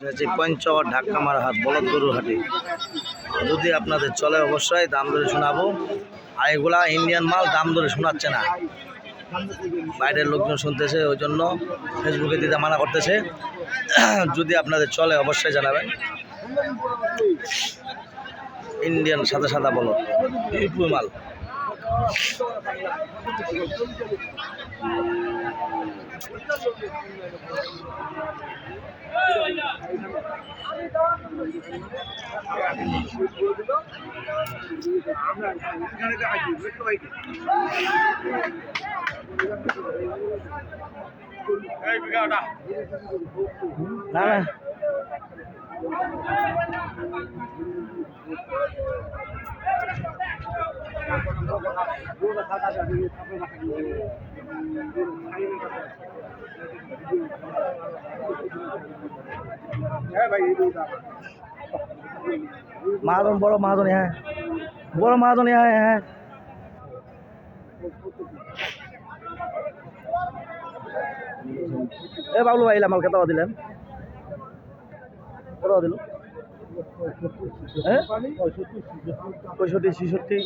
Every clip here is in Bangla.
পঞ্চগড় ঢাকা মারা হাট বলদ গরুর হাটে যদি আপনাদের চলে অবশ্যই দাম ধরে শোনাবো। আর এগুলা ইন্ডিয়ান মাল, দাম ধরে শোনাচ্ছে না, বাইরের লোকজন শুনতেছে, ওই জন্য ফেসবুকে দিতে মানা করতেছে। যদি আপনাদের চলে অবশ্যই জানাবেন। ইন্ডিয়ান সাদা সাদা বলদ, বিপুল মাল। না महाजन बड़ महाजन है, बड़ महाजन है। ए बाबलू भाई माल कत दिलें कत दिल 65 66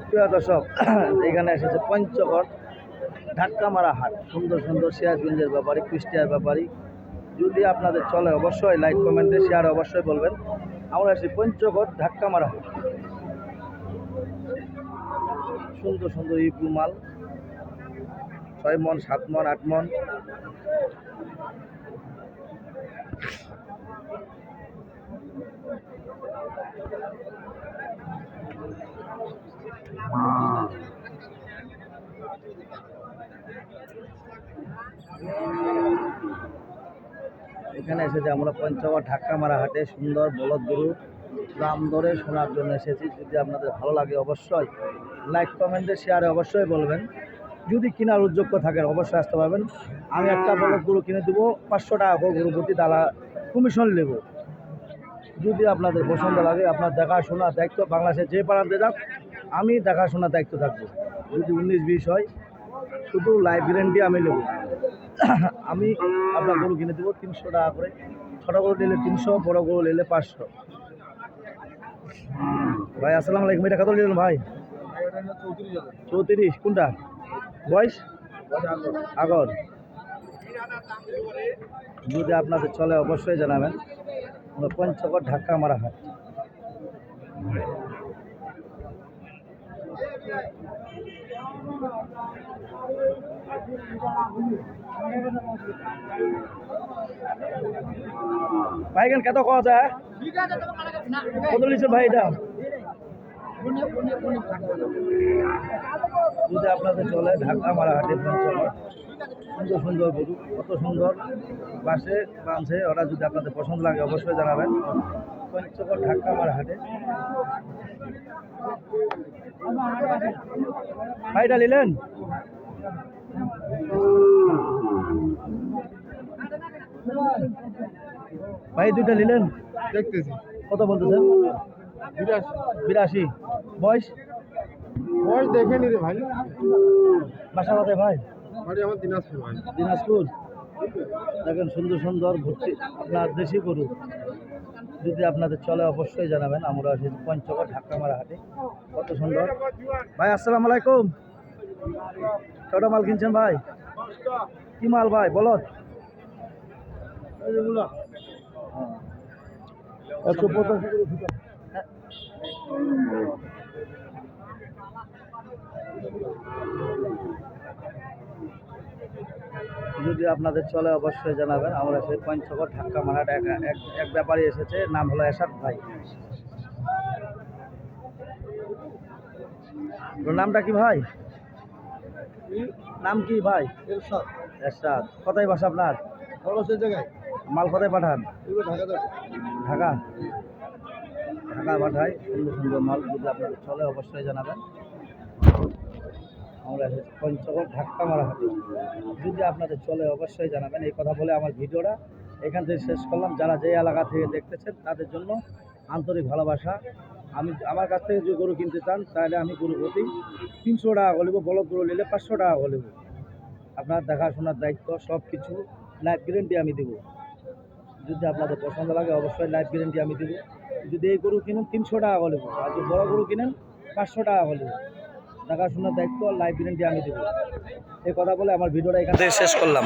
প্রিয় দর্শক, এখানে এসেছে পঞ্চগড় ধাক্কা মারা হাট। সুন্দর সুন্দর সিরাজগঞ্জের ব্যাপারী, কুষ্টিয়ার ব্যাপারী। যদি আপনাদের চলে অবশ্যই লাইক কমেন্টে শেয়ার অবশ্যই বলবেন। আমরা এসেছি পঞ্চগড় ধাক্কা মারা হাট। সুন্দর সুন্দর ইপু মাল, 6 মন 7 মন 8 মন। এখানে এসেছি আমরা পঞ্চগড় ধাক্কা মারা হাটে। সুন্দর বলদ গরু দাম দরে শোনার জন্য এসেছি। যদি আপনাদের ভালো লাগে অবশ্যই লাইক কমেন্টে শেয়ারে অবশ্যই বলবেন। যদি কেনার উদ্যোগ থাকেন অবশ্যই আসতে পারবেন। আমি একটা বলদ গরু কিনে দেবো, 500 টাকা গরু প্রতি দালা কমিশন নেব। যদি আপনাদের পছন্দ লাগে, আপনার দেখাশোনা দায়িত্ব, বাংলাদেশের যে পাড়াতে যাক আমি দেখাশোনার দায়িত্ব থাকবো। যদি 19-20 হয় শুধু লাইফ গ্যারেন্টি আমি নেব। আমি আপনার গরু কিনে দেবো 300 টাকা করে। ছোটো গরু নিলে 300, বড়ো গরু নিলে 500। ভাই আসসালামু আলাইকুম, এটা কত নিলেন ভাই? 34। কোনটা বয়স? আগর। যদি আপনাদের চলে অবশ্যই জানাবেন। পঞ্চগড় ধাক্কা মারা হাট। ভাইগান কত কওয়া যায়? কত লিটার ভাই এটা? যদি আপনাদের চলে ঢাকা মারা হাটে পঞ্চগড়, সুন্দর সুন্দর গরু, কত সুন্দর বাসে বাঁধছে ওরা। যদি আপনাদের পছন্দ লাগে অবশ্যই জানাবেন। পঞ্চগড় ঢাকা মারা হাটে। ভাইটা নিলেন? ভাই দুইটা নিলেন? দেখতেছি। কত বলতেছেন? 82। বয়স? বয়স দেখে নি রে ভাই। বাসা কোথায় ভাই? বাড়ি আমার দিনাজপুর ভাই। দিনাজপুর। দেখেন সুন্দর সুন্দর ভর্তি আপনার দেশি গরু। যদি আপনাদের চলে অবশ্যই জানাবেন। আমরা এসেছি পঞ্চগড় ধাক্কা মারা হাটে। কত সুন্দর ভাই। আসসালামু আলাইকুম। ছোট মাল কিনছেন ভাই? কি মাল ভাই? বলদ? 185। যদি আপনাদের চলে অবশ্যই জানাবেন। আমরা সেই পঞ্চগড় ধাক্কা মারাটা এক ব্যাপারী এসেছে, নাম হলো এরশাদ ভাই। তোর নামটা কি ভাই? নাম কি ভাই? এরশাদ। কোথায় বাসা আপনার? জায়গায়। মাল কোথায় পাঠান? ঢাকা। ঢাকা পাঠায় সুন্দর সুন্দর মাল। যদি আপনাদের চলে অবশ্যই জানাবেন। আমরা এসেছি পঞ্চগড় ধাক্কা মারা হাটে। যদি আপনাদের চলে অবশ্যই জানাবেন। এই কথা বলে আমার ভিডিওটা এখান থেকে শেষ করলাম। যারা যে এলাকা থেকে দেখতেছেন তাদের জন্য আন্তরিক ভালোবাসা। আমার কাছ থেকে যদি গরু কিনতে চান তাহলে আমি গরু প্রতি 300 টাকা করে নেব, বলদ গরু নিলে 500 টাকা করে নেব। আপনার দেখাশোনার দায়িত্ব সব কিছু, লাইফ গ্যারেন্টি আমি দেবো। যদি আপনাদের পছন্দ লাগে অবশ্যই লাইফ গ্যারেন্টি আমি দেবো। যদি এই গরু কিনেন 300 টাকা করে নেব, আর যদি বড় গরু কিনেন 500 টাকা করে নেব। দেখাশোনার দায়িত্ব আর লাইফ গ্যারেন্টি আমি দেবো। এই কথা বলে আমার ভিডিওটা এখান থেকে শেষ করলাম।